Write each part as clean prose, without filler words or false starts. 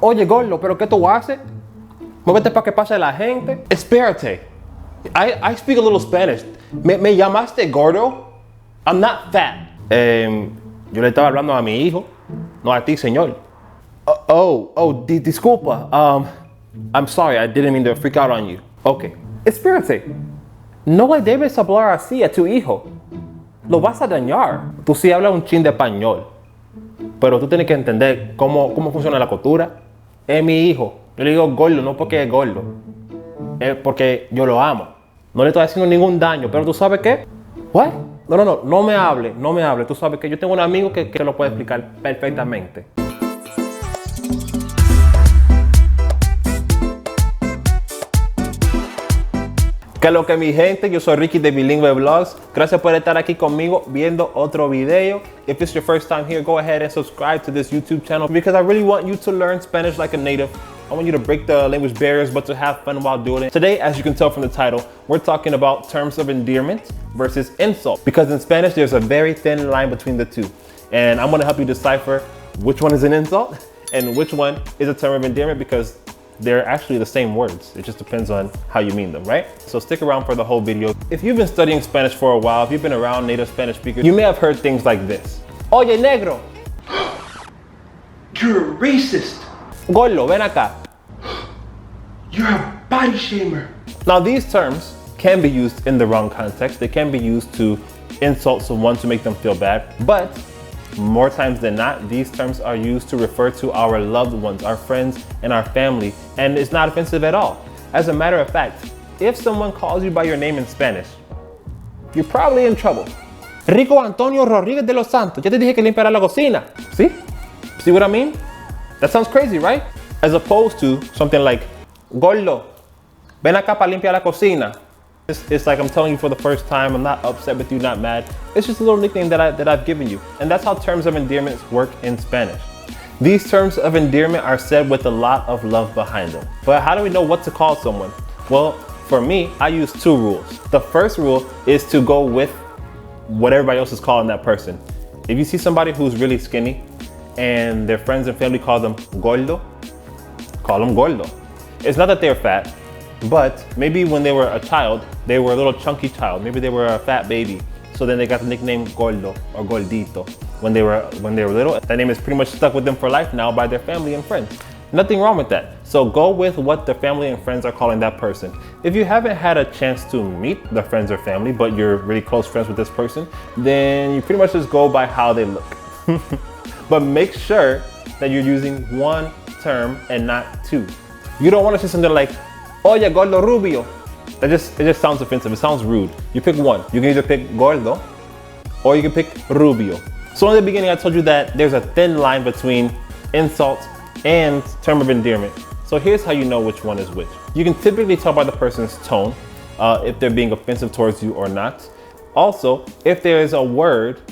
Oye, gordo, ¿pero qué tú haces? Muévete para que pase la gente. Espérate. I speak a little Spanish. ¿Me llamaste gordo? I'm not fat. Yo le estaba hablando a mi hijo, no a ti, señor. Disculpa. I'm sorry, I didn't mean to freak out on you. Okay. Espérate. No le debes hablar así a tu hijo. Lo vas a dañar. Tú sí hablas un chin de español, pero tú tienes que entender cómo funciona la cultura. Es mi hijo. Yo le digo gordo, no porque es gordo. Es porque yo lo amo. No le estoy haciendo ningún daño, pero ¿tú sabes qué? ¿What? No me hable. Tú sabes que yo tengo un amigo que lo puede explicar perfectamente. Que lo que mi gente, yo soy Ricky de Bilingue Vlogs. Gracias por estar aquí conmigo viendo otro video. If it's your first time here, go ahead and subscribe to this YouTube channel because I really want you to learn Spanish like a native. I want you to break the language barriers, but to have fun while doing it. Today, as you can tell from the title, we're talking about terms of endearment versus insult. Because in Spanish, there's a very thin line between the two. And I'm gonna help you decipher which one is an insult and which one is a term of endearment because they're actually the same words. It just depends on how you mean them, right? So stick around for the whole video. If you've been studying Spanish for a while, if you've been around native Spanish speakers, you may have heard things like this. Oye, negro. You're a racist. Gordo, ven acá. You're a body shamer. Now these terms can be used in the wrong context. They can be used to insult someone to make them feel bad, but more times than not, these terms are used to refer to our loved ones, our friends, and our family, and it's not offensive at all. As a matter of fact, if someone calls you by your name in Spanish, you're probably in trouble. Rico Antonio Rodríguez de los Santos, ya te dije que limpiara la cocina. See? See what I mean? That sounds crazy, right? As opposed to something like, Gordo, ven acá para limpiar la cocina. It's like I'm telling you for the first time. I'm not upset with you, not mad. It's just a little nickname that I've given you. And that's how terms of endearment work in Spanish. These terms of endearment are said with a lot of love behind them. But how do we know what to call someone? Well, for me, I use two rules. The first rule is to go with what everybody else is calling that person. If you see somebody who's really skinny and their friends and family call them gordo, call them gordo. It's not that they're fat, but maybe when they were a child, they were a little chunky child. Maybe they were a fat baby. So then they got the nickname gordo or gordito when they were little. That name is pretty much stuck with them for life now by their family and friends. Nothing wrong with that. So go with what the family and friends are calling that person. If you haven't had a chance to meet the friends or family, but you're really close friends with this person, then you pretty much just go by how they look. But make sure that you're using one term and not two. You don't want to say something like, Oye, gordo rubio. It just sounds offensive. It sounds rude. You pick one. You can either pick gordo or you can pick rubio. So in the beginning, I told you that there's a thin line between insult and term of endearment. So here's how you know which one is which. You can typically tell by the person's tone if they're being offensive towards you or not. Also, if there is a word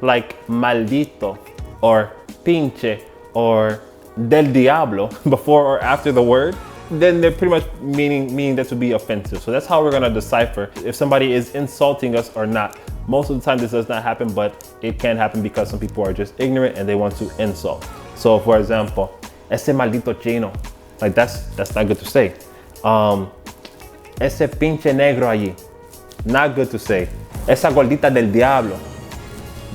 like maldito or pinche or del diablo before or after the word, then they're pretty much meaning that to be offensive. So that's how we're gonna decipher if somebody is insulting us or not. Most of the time this does not happen, but it can happen because some people are just ignorant and they want to insult. So for example, ese maldito chino, like that's not good to say. Ese pinche negro allí, not good to say. Esa gordita del diablo,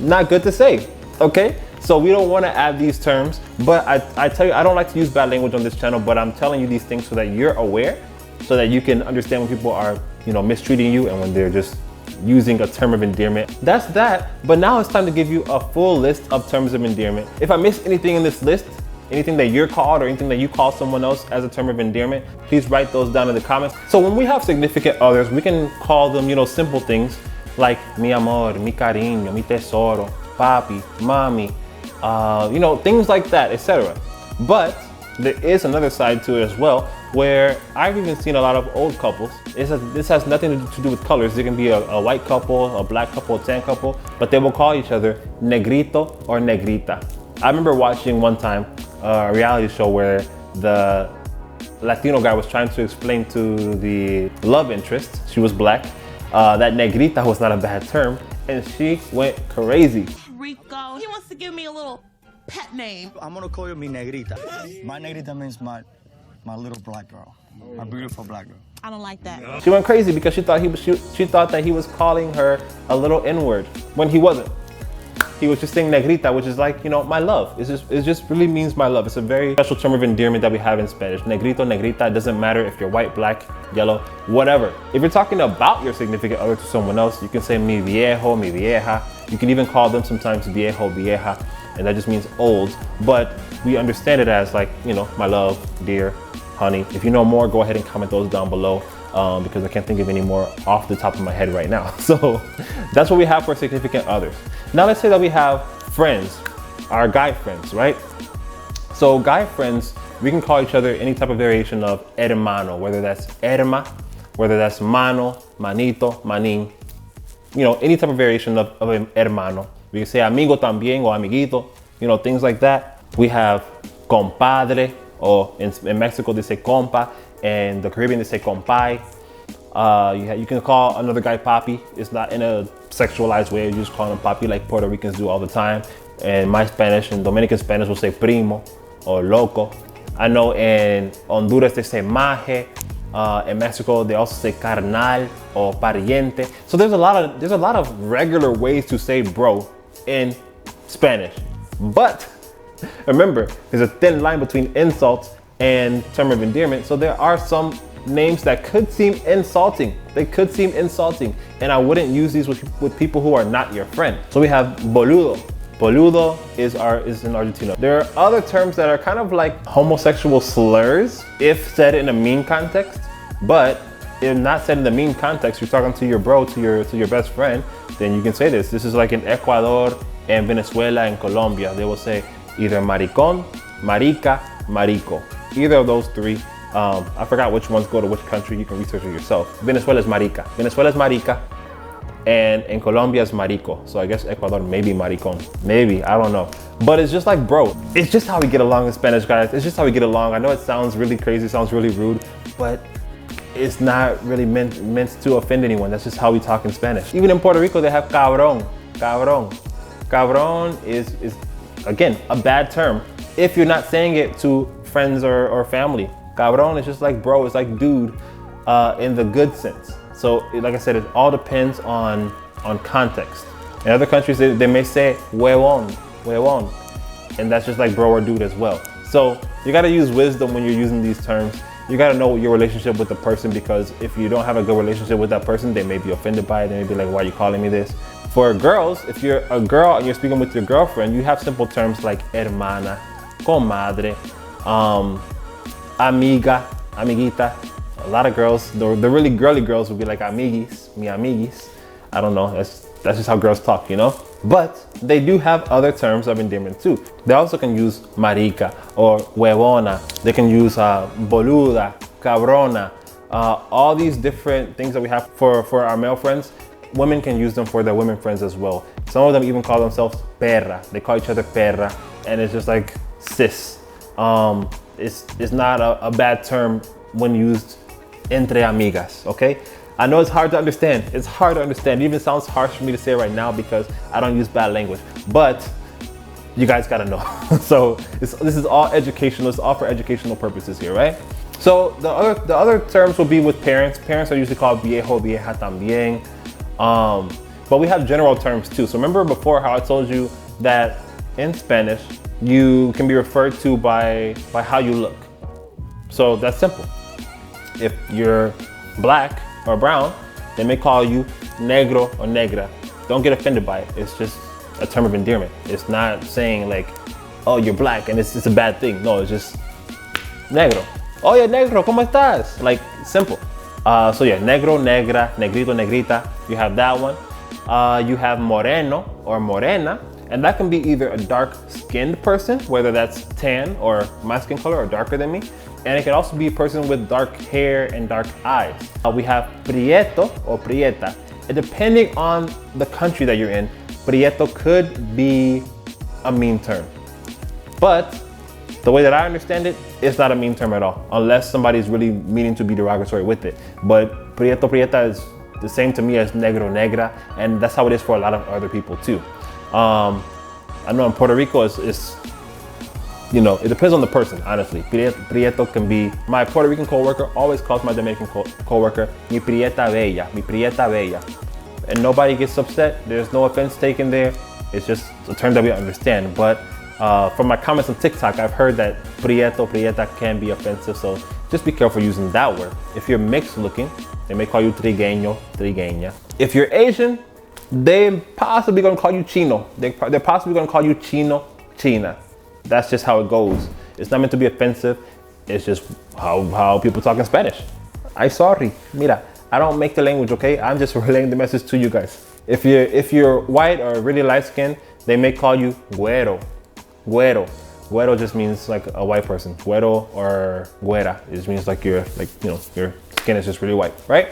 not good to say, okay? So we don't want to add these terms, but I tell you, I don't like to use bad language on this channel, but I'm telling you these things so that you're aware, so that you can understand when people are, mistreating you and when they're just using a term of endearment. That's that, but now it's time to give you a full list of terms of endearment. If I missed anything in this list, anything that you're called or anything that you call someone else as a term of endearment, please write those down in the comments. So when we have significant others, we can call them, simple things like mi amor, mi cariño, mi tesoro, papi, mami, things like that, etc. But there is another side to it as well, where I've even seen a lot of old couples. This has nothing to do with colors. It can be a white couple, a black couple, a tan couple, but they will call each other Negrito or Negrita. I remember watching one time a reality show where the Latino guy was trying to explain to the love interest, she was black, that Negrita was not a bad term, and she went crazy. Rico, he wants to give me a little pet name. I'm gonna call you mi Negrita. My Negrita means my little black girl. My beautiful black girl. I don't like that. She went crazy because she thought that he was calling her a little N-word when he wasn't. He was just saying Negrita, which is like, you know, my love. It just really means my love. It's a very special term of endearment that we have in Spanish. Negrito, Negrita, it doesn't matter if you're white, black, yellow, whatever. If you're talking about your significant other to someone else, you can say mi viejo, mi vieja. You can even call them sometimes viejo, vieja, and that just means old. But we understand it as like, you know, my love, dear, honey. If you know more, go ahead and comment those down below. Because I can't think of any more off the top of my head right now. So that's what we have for significant others. Now let's say that we have friends, our guy friends, right? So guy friends, we can call each other any type of variation of hermano, whether that's herma, whether that's mano, manito, manin, you know, any type of variation of hermano. We can say amigo también or amiguito, you know, things like that. We have compadre, or in Mexico they say compa, and the Caribbean they say compay. You can call another guy papi. It's not in a sexualized way. You just call him papi like Puerto Ricans do all the time. And my Spanish and Dominican Spanish will say primo or loco. I know in Honduras they say maje. In Mexico they also say carnal or pariente. So there's a lot of regular ways to say bro in Spanish. But remember, there's a thin line between insults and term of endearment. So there are some names that could seem insulting. They could seem insulting, and I wouldn't use these with people who are not your friend. So we have boludo. Boludo is in Argentina. There are other terms that are kind of like homosexual slurs if said in a mean context, but if not said in the mean context, you're talking to your bro, to your best friend, then you can say this. This is like in Ecuador and Venezuela and Colombia. They will say either maricón, marica, marico. Either of those three. I forgot which ones go to which country. You can research it yourself. Venezuela is marica. Venezuela is marica. And in Colombia is marico. So I guess Ecuador maybe maricón. Maybe, I don't know. But it's just like bro. It's just how we get along in Spanish, guys. It's just how we get along. I know it sounds really crazy, it sounds really rude, but it's not really meant to offend anyone. That's just how we talk in Spanish. Even in Puerto Rico, they have cabrón. Cabrón. Cabrón is again, a bad term if you're not saying it to friends or family. Cabrón is just like bro, it's like dude in the good sense. So like I said, it all depends on context. In other countries, they may say huevón, huevón, and that's just like bro or dude as well. So you gotta use wisdom when you're using these terms. You gotta know your relationship with the person, because if you don't have a good relationship with that person, they may be offended by it. They may be like, why are you calling me this? For girls, if you're a girl and you're speaking with your girlfriend, you have simple terms like hermana, comadre, amiga, amiguita. A lot of girls, the really girly girls would be like amiguis, mi amiguis. I don't know, that's just how girls talk, you know? But they do have other terms of endearment too. They also can use marica or huevona. They can use boluda, cabrona. All these different things that we have for our male friends, women can use them for their women friends as well. Some of them even call themselves perra. They call each other perra, and it's just like sis. It's not a bad term when used entre amigas, okay? I know it's hard to understand. It's hard to understand. It even sounds harsh for me to say right now because I don't use bad language, but you guys gotta know. So this is all educational. It's all for educational purposes here, right? So the other terms will be with parents. Parents are usually called viejo, vieja también. But we have general terms too. So remember before how I told you that in Spanish, you can be referred to by how you look. So that's simple. If you're black or brown, they may call you negro or negra. Don't get offended by it. It's just a term of endearment. It's not saying like, oh, you're black and it's a bad thing. No, it's just negro. Oh yeah, negro, ¿cómo estás? Like, simple. So yeah, negro, negra, negrito, negrita. You have that one. You have moreno or morena, and that can be either a dark-skinned person, whether that's tan or my skin color or darker than me, and it can also be a person with dark hair and dark eyes. We have prieto or prieta. And depending on the country that you're in, prieto could be a mean term. But the way that I understand it, it's not a mean term at all, unless somebody's really meaning to be derogatory with it. But prieto, prieta is the same to me as negro, negra, and that's how it is for a lot of other people too. I know in Puerto Rico, it's you know, it depends on the person, honestly. Prieto can be, my Puerto Rican coworker always calls my Dominican coworker, mi prieta bella, mi prieta bella. And nobody gets upset. There's no offense taken there. It's just a term that we understand. But from my comments on TikTok, I've heard that prieto, prieta can be offensive. So just be careful using that word. If you're mixed looking, they may call you trigueño, trigueña. If you're Asian, they're possibly gonna call you chino. They're possibly gonna call you chino, china. That's just how it goes. It's not meant to be offensive. It's just how people talk in Spanish. I'm sorry, mira, I don't make the language, okay? I'm just relaying the message to you guys. If you're white or really light skinned, they may call you huero, huero. Huero just means like a white person. Huero or güera, it just means like your skin is just really white, right?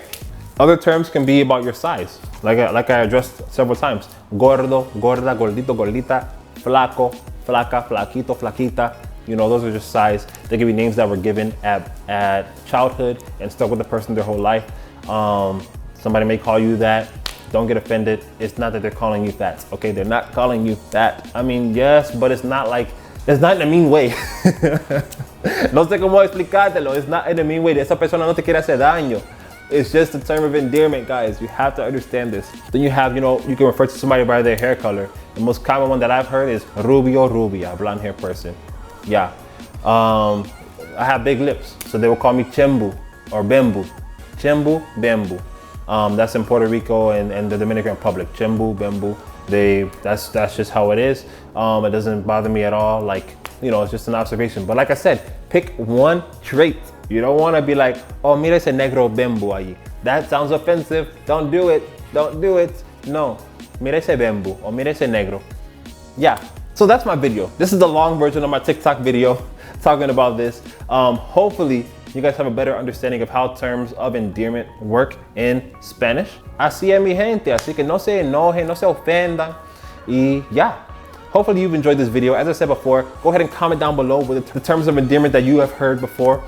Other terms can be about your size, like I addressed several times. Gordo, gorda, gordito, gordita, flaco, flaca, flaquito, flaquita. You know, those are just size. They give you names that were given at childhood and stuck with the person their whole life. Somebody may call you that. Don't get offended. It's not that they're calling you fat, okay? They're not calling you fat. I mean, yes, but it's not in a mean way. No sé cómo explicártelo. It's not in a mean way. Esa persona no te quiere hacer daño. It's just a term of endearment, guys. You have to understand this. Then you have, you can refer to somebody by their hair color. The most common one that I've heard is rubio, rubia, blonde hair person. Yeah. I have big lips, so they will call me chembu or bembu. Chembu, bembu. That's in Puerto Rico and the Dominican Republic. Chembu, bembu. That's just how it is. It doesn't bother me at all. Like, it's just an observation. But like I said, pick one trait. You don't want to be like, oh, mira ese negro bembu ahí. That sounds offensive. Don't do it. Don't do it. No. Mira ese bembu or mira ese negro. Yeah. So that's my video. This is the long version of my TikTok video talking about this. Hopefully you guys have a better understanding of how terms of endearment work in Spanish. Así es mi gente, así que no se enojen, no se ofendan. Y yeah. Hopefully you've enjoyed this video. As I said before, go ahead and comment down below with the terms of endearment that you have heard before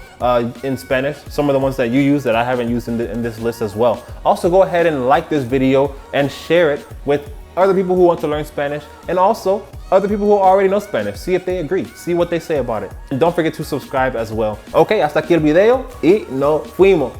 in Spanish. Some of the ones that you use that I haven't used in this list as well. Also, go ahead and like this video and share it with other people who want to learn Spanish and also other people who already know Spanish. See if they agree. See what they say about it. And don't forget to subscribe as well. Okay, hasta aquí el video y nos fuimos.